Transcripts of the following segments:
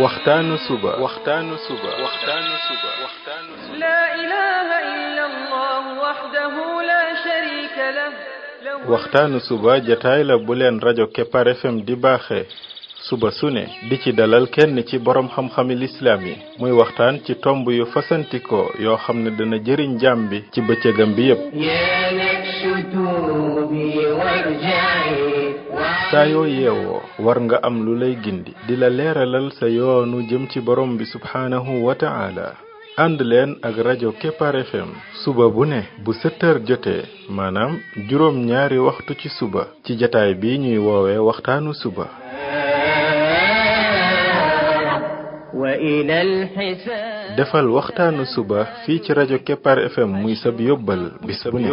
waxtaanu suba لا إله إلا الله وحده لا شريك له waxtaanu suba jataay la bu leen rajo Kepar FM di baaxee suba su ne di ci dalal kenn ci borom xam-xami lislaam yi muy waxtaan ci tomb yu fasantikoo yoo xam ne dana jëriñ jaam bi ci bëccëgam bi yépp saa yoo yeewoo war nga am lu lay gindi di la leeralal sa yoonu jëm ci borom bi subhaanahu wa ta'ala ànd leen ak rajo Kepar FM suba bu ne bu 7h jotee maanaam juróom ñaari waxtu ci suba ci jataay bi ñuy woowee waxtaanu suba defal waxtaanu suba fii ci rajo Kepar FM muy sab yóbbal bis bu ne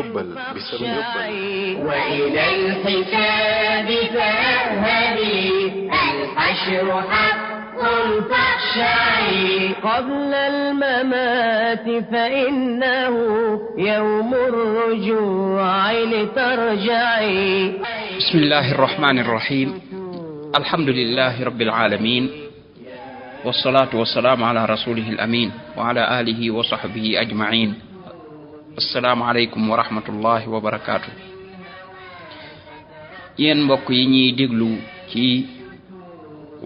قبل الممات فإنه يوم الرجوع لترجعي بسم الله الرحمن الرحيم الحمد لله رب العالمين والصلاة والسلام على رسوله الأمين وعلى آله وصحبه أجمعين السلام عليكم ورحمة الله وبركاته yéen mbokk yi ñuy déglu ci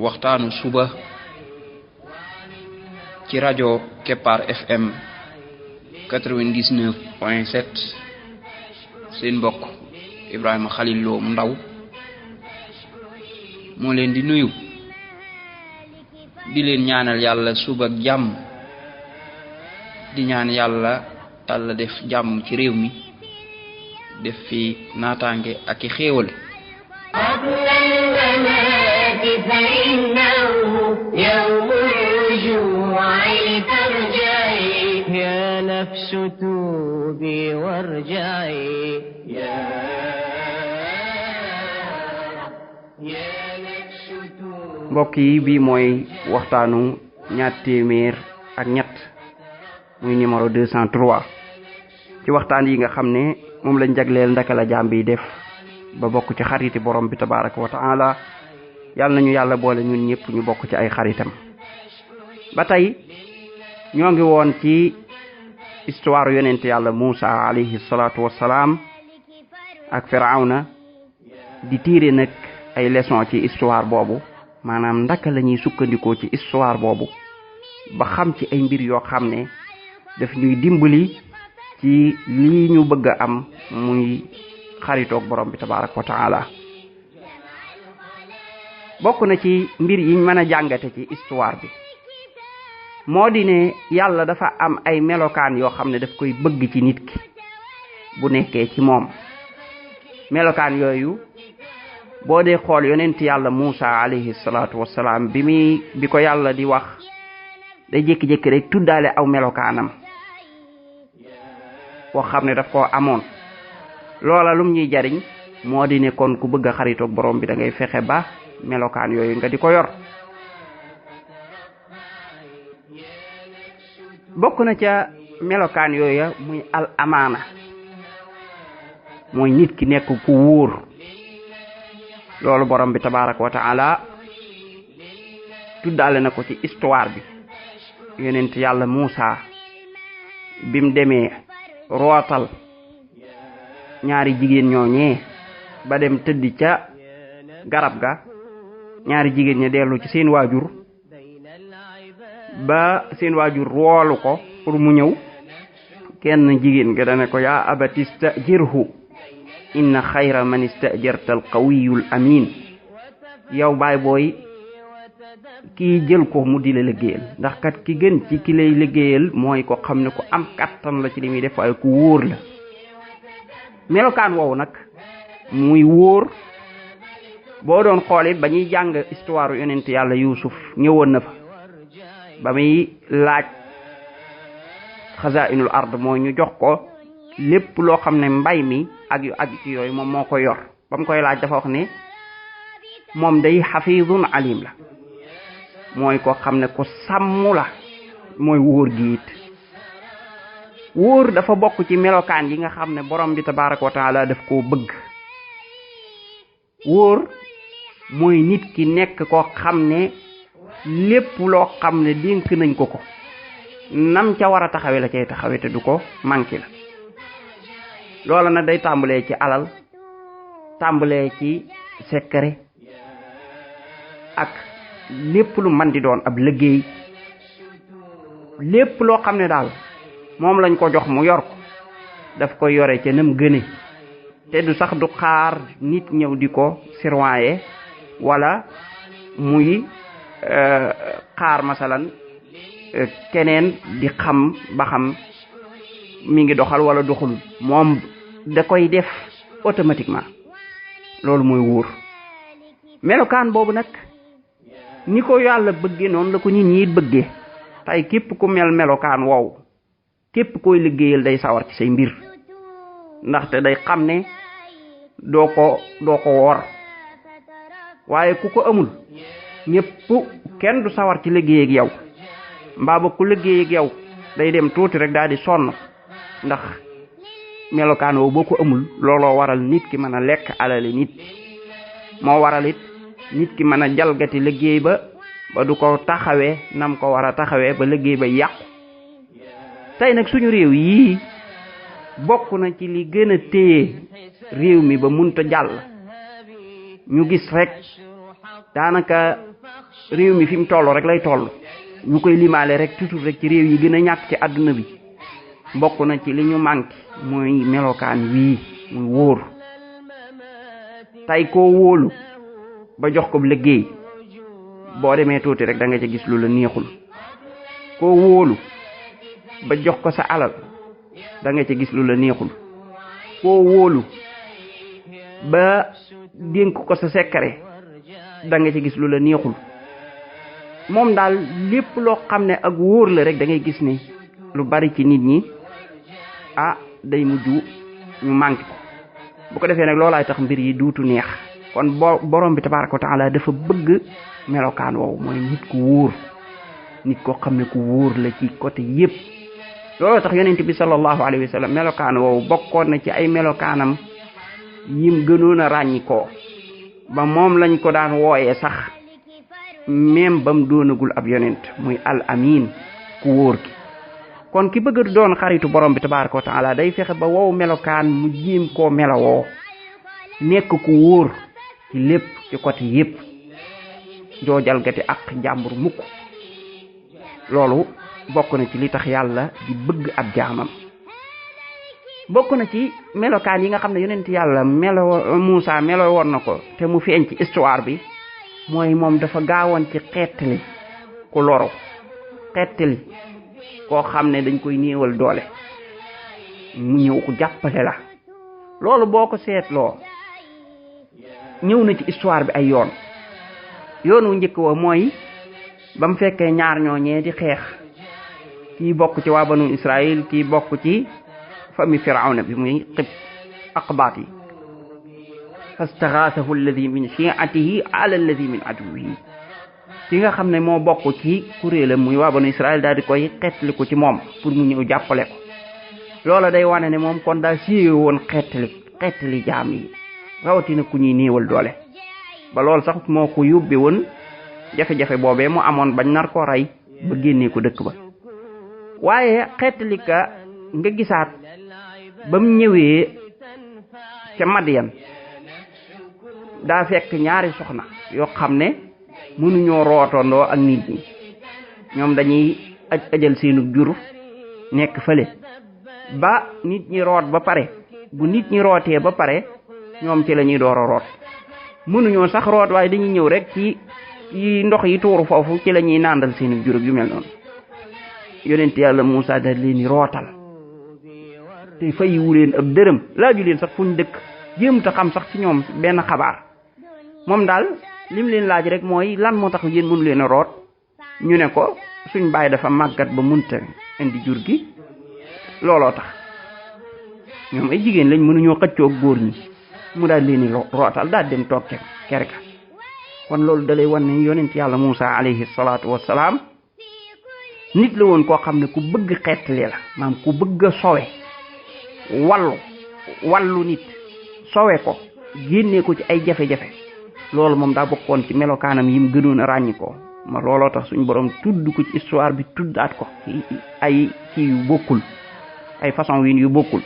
waxtaanu suba ci rajo Kepar FM 99.7 seen mbokk Ibrahima Khalil Lo mu ndaw moo leen di nuyu di leen ñaanal yàlla suba ak jàmm di ñaan yàlla def jàmm ci réew mi def fi naataange ak i xéewal فإنه يوم الرجوع لترجعي يا نفس توبي وارجعي يا نفس توبي mbokk yi bii mooy waxtaanu ñaar téeméer ak ñett muy numéro 203 ci waxtaan yi nga xam ne moom lañ jagleel ndaka la jaam bi def ba bokk ci xariti borom bi tabaraka wa taala yàlla nañu yàlla boole ñun ñëpp ñu bokk ci ay xaritam ba tey ñoo ngi woon ci histoire yonent yàlla Muusa alayhi salaatu wassalaam ak Firawna di tiire nag ay leçon ci histoire boobu maanaam ndaka la ñuy sukkandikoo ci histoire boobu ba xam ci ay mbir yoo xam ne daf ñuy dimbali ci lii ñu bëgg a am muy xaritoog borom bi tabaraka wa taala bokk na ci mbir yiñ mën a jàngate ci histoire bi moo di ne yàlla dafa am ay melokaan yoo xam ne daf koy bëgg ci nit ki bu nekkee ci moom melokaan yooyu boo dee xool yonent yàlla Muusa alayhi salaatu wassalaam bi ko yàlla di wax day jékki-jékki rek tuddaale aw melokaanam boo xam ne daf koo amoon loola lum ñuy jariñ moo di ne kon ku bëgg a xaritoog borom bi da ngay fexe ba melokaan yooyu nga di ko yor bokk na ca melokaan yooyu muy al amaana mooy nit ki nekk ku wóor loolu borom bi tabaraka wa taala tuddaale na ko ci histoire bi yonent yàlla Muusa bim demee rootal ñaari jigéen ñooñee ba dem tëddi ca garab ga ñaari jigéen ña dellu ci seen waajur ba seen waajur woolu ko pour mu ñëw kenn jigéen ga dane ko yaa abati istajirhu inna xayra man istajarta al qawiyul amin yow baay booy kii jël ko mu di la liggéeyal ndax kat ki gën ci ki lay liggéeyal mooy ko xam ne ko am kattan la ci li muy def waaye ku wóor la melokaan woowu nag muy wóor boo doon xoolit ba ñuy jàng histoire yonent yàlla Yuusuf ñëwoon na fa ba muy laaj xazainul ard mooy ñu jox ko lépp loo xam ne mbay mi ak yu aju ci yooyu moom moo ko yor ba mu koy laaj dafa wax ne moom day xafidun alim la mooy ko xam ne ko sàmm la mooy wóor gi it wóor dafa bokk ci melokaan yi nga xam ne borom bi tabaraka wa taala daf koo bëgg wóor mooy nit ki nekk koo xam ne lépp loo xam ne dénk nañ ko nam ca war a taxawe la cay taxawe te du ko manqué la loola nag day tàmbalee ci alal tàmbalee ci secret ak lépp lu man di doon ab liggéey lépp loo xam ne daal moom lañ ko jox mu yor ko daf koy yore ca nam gëne te du sax du xaar nit ñëw di ko surveiller wala muy xaar masalan keneen di xam ba xam mi ngi doxal wala doxalul moom da koy def automatiquement loolu mooy wóor melokaan boobu nag ni ko yàlla bëggee noonu la ko nit ñi bëggee tey képp ku melokaan woowu képp koy liggéeyal day sawar ci say mbir ndaxte day xam ne doo ko wor waaye ku ko amul ñëpp kenn du sawar ci liggéey ak yow mbaa ba ku liggéey ak yow day dem tuuti rek daal di sonn ndax melokaan woowu boo ko amul looloo waral nit ki mën a lekk alali nit moo waral it nit ki mën a jalgati liggéey ba du ko taxawee nam ko war a taxawee ba liggéey ba yàqu tey nag suñu réew yii bokk na ci li gën a téye réew mi ba munta jàll ñu gis rek daanaka réew mi fi mu toll rek lay toll ñu koy limaale rek toujours rek ci réew yi gën a ñàkk ci àdduna bi bokk na ci li ñu manqué mooy melokaan wii muy wóor tey koo wóolu ba jox ko liggéey boo demee tuuti rek da nga ca gis lu la neexul koo wóolu ba jox ko sa alal da nga ca gis lu la neexul koo wóolu ba dénk ko sa secret da nga ca gis lu la neexul moom daal lépp loo xam ne ak wóor la rek da ngay gis ne lu bari ci nit ñi day mujj ñu manqué ko bu ko defee nag loolaay tax mbir yi duutu neex kon borom bi tabaaraka wa taala dafa bëgg melokaan woowu mooy nit ku wóor nit koo xam ne ku wóor la ci côté yépp looloo tax yonent bi sallallahu alayhi wa sallam melokaan woowu bokkoon na ci ay melokaanam yim gënoon a ràññikoo ba moom lañ ko daan wooyee sax même bam doonagul ab yonent muy al amin ku wóor ki kon ki bëgg doon xaritu borom bi tabaaraka wa taala day fexe ba wow melokaan mu jiim koo melowoo nekk ku wóor ci lépp ci côté yépp doo jalgati ak jàmbur mukk loolu bokk na ci li tax yàlla di bëgg ab jaamam bokk na ci melokaan yi nga xam ne yonent yàlla Muusa melo woon na ko te mu feeñ ci histoire bi mooy moom dafa gaawoon ci xeetali ku loru xeetali koo xam ne dañ koy néewal doole mu ñëw ko jàppale la loolu boo ko seetloo ñëw na ci histoire bi ay yoon wu njëkk wa mooy ba mu fekkee ñaar ñooñee di xeex kii bokk ci waa banu Israël kii bokk ci famille Firawna bi muy aqbaat yi fastaghaasahu alladhi min shi'atihi ala alladhi min aduwwihi ki nga xam ne moo bokk ci kuréelam muy waa banu Israël daal di koy xeetli ko ci moom pour mu ñëw jàppale ko loola day wane ne moom kon daa siiwee woon xeetli jaam yi rawatina ku ñuy néewal doole ba loolu sax moo ko yóbbe woon jafe-jafe boobee mu amoon bañ nar ko rey ba génnee ko dëkk ba waaye xeetli ka nga gisaat ba mu ñëwee ca Madiyan daa fekk ñaari soxna yoo xam ne mënuñoo rootondoo ak nit ñi ñoom dañuy ajal seenu jur nekk fële ba nit ñi root ba pare bu nit ñi rootee ba pare ñoom ci la ñuy door a root mënuñoo sax root waaye dañuy ñëw rek ci ndox yi tuuru foofu ci la ñuy nàndal seenu jur yu mel noonu yonent yàlla Muusa da leen di rootal te fayiwu leen ab dërëm laaju leen sax fuñ dëkk jéem ta xam sax ci ñoom benn xabaar moom daal lim leen laaj rek mooy lan moo tax yéen mënu leen a root ñu ne ko suñ baay dafa màggat ba munta indi jur gi looloo tax ñoom ay jigéen lañ mënuñoo xëccoo góor ñi mu daal leen di rootal daal dem toog kerka kon loolu dalay wan ne yonent yàlla Muusa alayhi salaatu wassalaam nit la woon koo xam ne ku bëgg xeetli la maam ku bëgg a sowe wallu nit sowe ko génnee ko ci ay jafe-jafe loolu moom daa bokkoon ci melokaanam yim gënoon a ràññi ko ma looloo tax suñu borom tudd ko ci histoire bi tuddaat ko ay ci yu bokkul ay façon wiin yu bokkul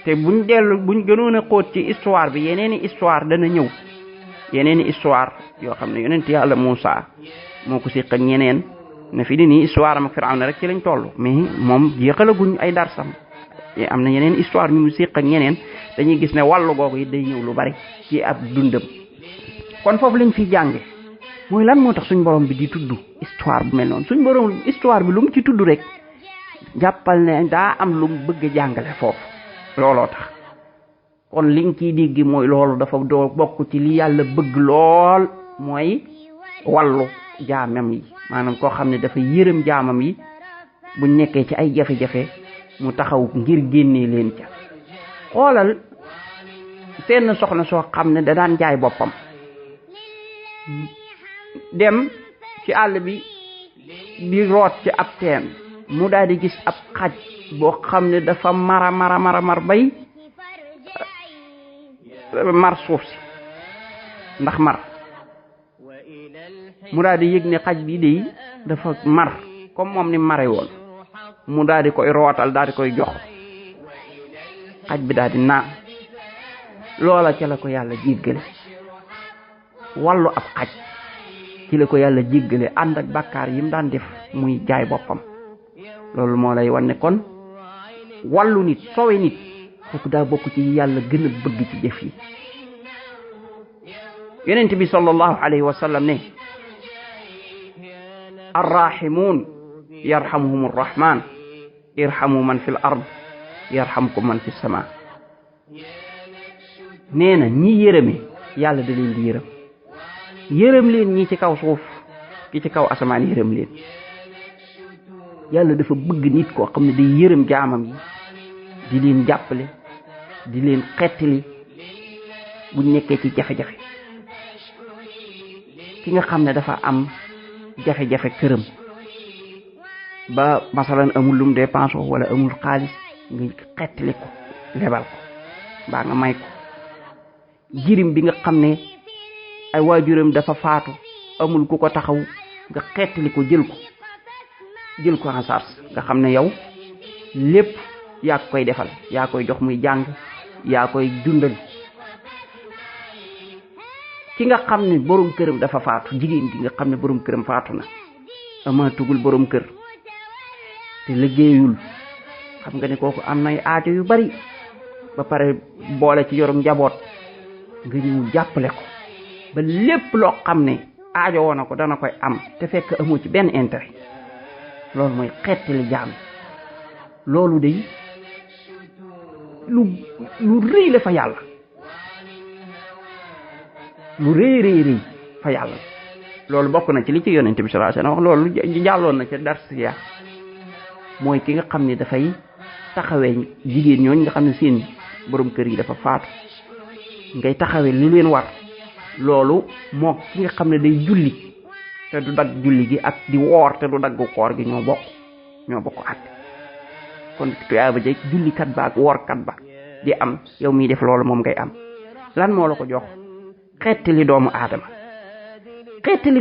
te buñ gënoon a xóot ci histoire bi yeneeni histoire dana ñëw yeneeni histoire yoo xam ne yonent yàlla Muusa moo ko séq ak ñeneen ne fi di nii histoire am ak Firawna rek ci lañ toll mais moom jeexalaguñ ay darsam am na yeneen histoire ñu mu séq ak ñeneen dañuy gis ne wàllu googu yi day ñëw lu bari ci ab dundam kon foofu lañ fi jànge mooy lan moo tax suñ borom bi di tudd histoire bu mel noonu suñ borom histoire bi lu mu ci tudd rek jàppal ne daa am lu mu bëgg a jàngale foofu looloo tax kon liñ ciy dégg mooy loolu dafa doo bokk ci li yàlla bëgg lool mooy wàllu jaamam yi maanaam koo xam ne dafa yërëm jaamam yi buñ nekkee ci ay jafe-jafe mu taxaw ngir génnee leen ca xoolal seen soxna soo xam ne da daan jaay boppam dem ci àll bi di root ci ab teen mu daal di gis ab xaj boo xam ne dafa mar bay mar suuf si ndax mar mu daal di yëg ne xaj bi de dafa mar comme moom ni mare woon mu daal di koy rootal daal di koy jox xaj bi daal di naan loola ca la ko yàlla jéggale wàllu ab xaj ci la ko yàlla jéggale ànd ak bàkkaar yi mu daan def muy jaay boppam loolu moo lay wan ne kon wàllu nit sowe nit kooku daa bokk ci yàlla gën a bëgg ci jëf yi yonent bi sallallahu alayhi wa sallam ne arrahimun yarhamuhum arrahman irhamu man fil ard yarhamkum man fis sama nee na ñi yërëme yàlla da leen di yërëm leen ñi ci kaw suuf ki ci kaw asamaan yërëm leen yàlla dafa bëgg nit koo xam ne day yërëm jaamam yi di leen jàppale di leen xettali buñ nekkee ci jafe-jafe ki nga xam ne dafa am jafe-jafe këram ba masalan amul lum dépense wala amul xaalis nga xettali ko lebal ko mbaa nga may ko jirim bi nga xam ne ay waajuram dafa faatu amul ku ko taxaw nga xettali ko jël ko en charge nga xam ne yow lépp yaa koy defal yaa koy jox muy jàng yaa koy dundal ki nga xam ne borom këram dafa faatu jigéen gi nga xam ne borom këram faatu na amaatugul borom kër te liggéeyul xam nga ne kooku am nay aajo yu bari ba pare boole ci yorum njaboot nga ñëw jàppale ko ba lépp loo xam ne aajo woon na ko dana koy am te fekk amoo ci benn intérêt loolu mooy xettali jaam loolu day lu rëy la fa yàlla lu rëy fa yàlla loolu bokk na ci li ci yonent bi sallallahu alayhi wasallam wax loolu jàlloon na ci darsiya mooy ki nga xam ne dafay taxawee jigéen ñooñ nga xam ne seen borom kër yi dafa faatu ngay taxawee li leen war loolu moo ki nga xam ne day julli te du dagg julli gi ak di woor te du dagg koor gi ñoo bokk at kon tuyaaba jëkk jullikat ba ak woorkat ba di am yow miy def loolu moom ngay am lan moo la ko jox xettali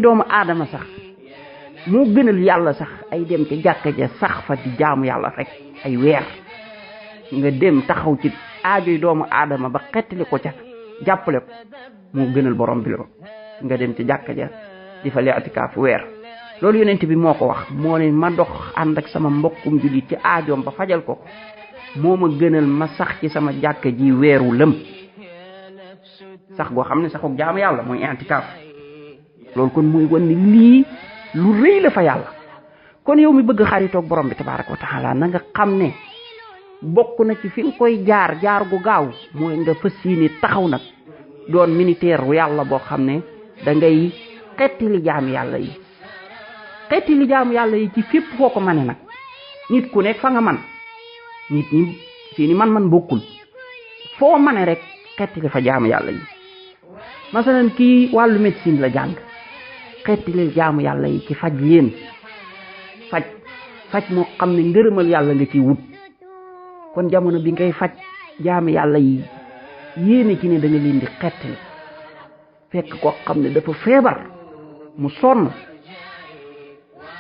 doomu aadama sax moo gënal yàlla sax ay dem ca jàkka ja sax fa di jaamu yàlla rek ay weer nga dem taxaw ci aajoy doomu aadama ba xettali ko ca jàppale ko moo gënal borom bi la nga dem ci jàkka ja di fa li'tikaaf weer loolu yonent bi moo ko wax moo ne ma dox ànd ak sama mbokkum jullit ci aajoom ba fajal ko moo ma gënal ma sax ci sama jàkka ji weeru lëm sax goo xam ne saxuk jaamu yàlla mooy i'tikaaf loolu kon muy wan ni lii lu rëy la fa yàlla kon yow mi bëgg xaritoog borom bi tabaaraka wa taala na nga xam ne bokk na ci fi nga koy jaar gu gaaw mooy nga fas yéene taxaw nag doon militaire wu yàlla boo xam ne da ngay xettali jaamu yàlla yi ci fépp foo ko mane nag nit ku nekk fa nga man nit ñi seeni man bokkul foo mane rek xettali fa jaamu yàlla yi masalan kii wàllu médecine la jàng xettali jaamu yàlla yi ci faj leen faj moo xam ne ngërëmal yàlla nga ciy wut kon jamono bi ngay faj jaamu yàlla yi yéene ci ne da nga leen di xettali fekk koo xam ne dafa feebar mu sonn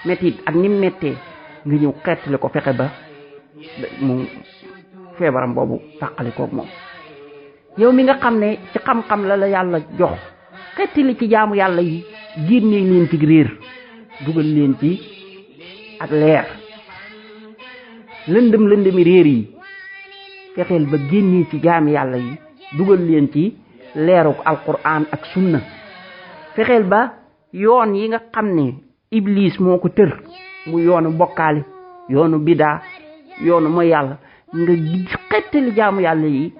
métit ak nim méttee nga ñëw xettali ko fexe ba mu feebaram boobu tàqali koog moom. yow mi nga xam ne ci xam-xam la yàlla jox xettali ci jaamu yàlla yi génne leen ci réer dugal leen ci ak leer lëndëmi réer yi fexeel ba génne ci jaami yàlla yi dugal leen ci leeruk alquran ak sunna. fexeel ba yoon yi nga xam ne iblis moo ko tër mu yoonu bokkaale yoonu bidaa yoonu mooy yàlla nga xettali jaamu yàlla yi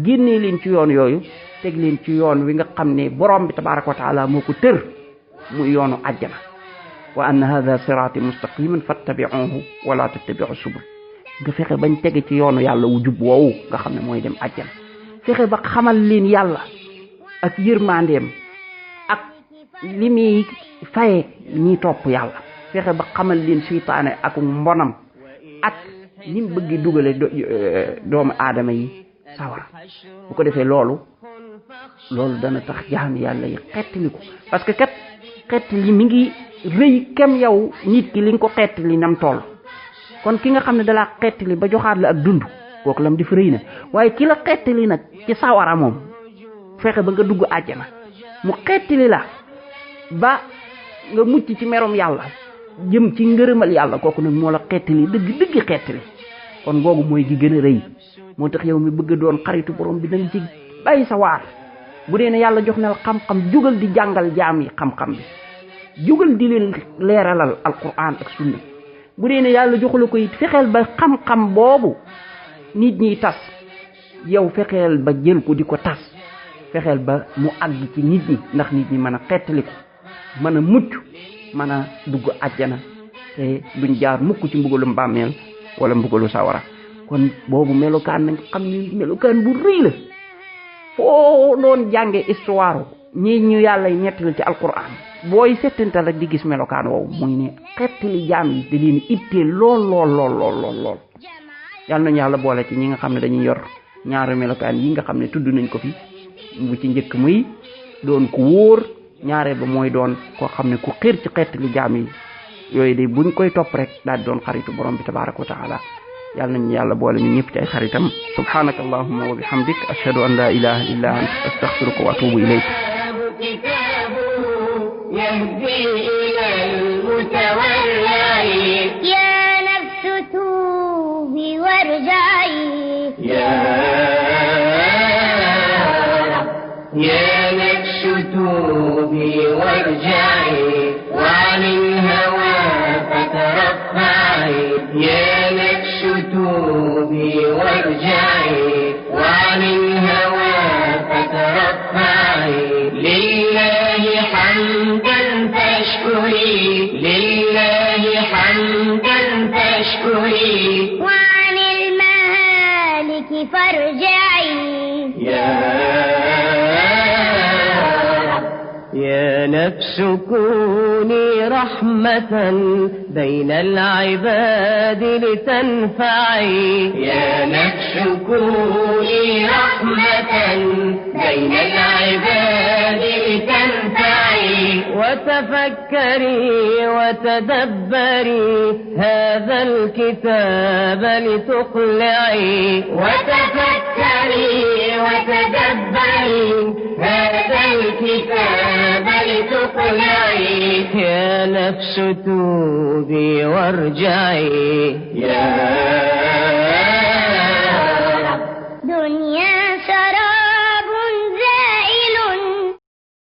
génnee leen ci yoon yooyu teg leen ci yoon wi nga xam ne borom bi tabaraka wa taala moo ko tër mu yoonu àjjana. wa anna hadha sirati mustaqiman fattabi'uhu wala tattabi'u subul nga fexe bañ tege ci yoonu yàlla wu jub woowu nga xam ne mooy dem àjjana. fexe ba xamal leen yàlla ak yërmandeem ak li muy faye ñi topp yàlla. fexe ba xamal leen seytaane ak mbonam ak ni mu bëgg dugale doomu aadama yi sawara. bu ko defee loolu dana tax jaami yàlla yi xettali ko parce que kat xettali mi ngi rëy kem yow nit ki li nga ko xettali nam toll. kon ki nga xam ne dalaa xettali ba joxaat la ak dund kooku lam di fa rëy na waaye ki la xettali nag ci sawara moom fexe ba nga dugg àjjana mu xettali la ba nga mucc ci merom yàlla jëm ci ngërëmal yàlla kooku nag moo la xettali dëgg xettali. kon googu mooy gi gën a rëy. moo tax yow mi bëgg doon xaritu borom bi danga ci bàyyi sa waar. bu dee ne yàlla jox na la xam-xam jugal di jàngal jaam yi xam-xam bi jugal di leen leeralal alquran ak sunna. bu dee ne yàlla joxula ko it fexeel ba xam-xam boobu nit ñi tas yow fexeel ba jël ko di ko tas fexeel ba mu àgg ci nit ñi ndax nit ñi mën a xettali ko mën a mucc mën a dugg àjjana te duñ jaar mukk ci mbugalu mbàmmeel wala mbugalu sawara. kon boobu melokaan nañ xam ne melokaan bu rëy la. foo doon jànge histoire ñi ñu yàlla ñettali ci alquran booy settantal rek di gis melokaan woowu muy ne xettali jaam yi da leen itteel lool. yàlla nañu yàlla boole ci ñi nga xam ne dañuy yor ñaari melokaan yi nga xam ne tudd nañ ko fi. bu ci njëkk muy doon ku wóor ñaareel ba mooy doon koo xam ne ku xir ci xettali jaam yi yooyu de buñ koy topp rek daal di doon xaritu borom bi tabaraka wa taala. yàlla nañu yàlla boole ñu ñëpp ci ay xaritam. subhanaka allahumma wa bihamdik ashhadu an la ilaha illa anta astaghfiruka wa atubu ilayk. يا نفس توبي وارجعي يا نفس توبي وارجعي وعن الهوى فترفعي يا نفس توبي وارجعي وعن الهوى فترفعي لله حمدا فاشكري لله حمدا فاشكري وعن المهالك فارجعي يا نفس كوني رحمة بين العباد لتنفعي يا نفس كوني رحمة بين العباد لتنفعي وتفكري وتدبري هذا الكتاب لتقلعي وتفكري وتدبري هذا الكتاب لتقلعي يا نفس توبي وارجعي دنيا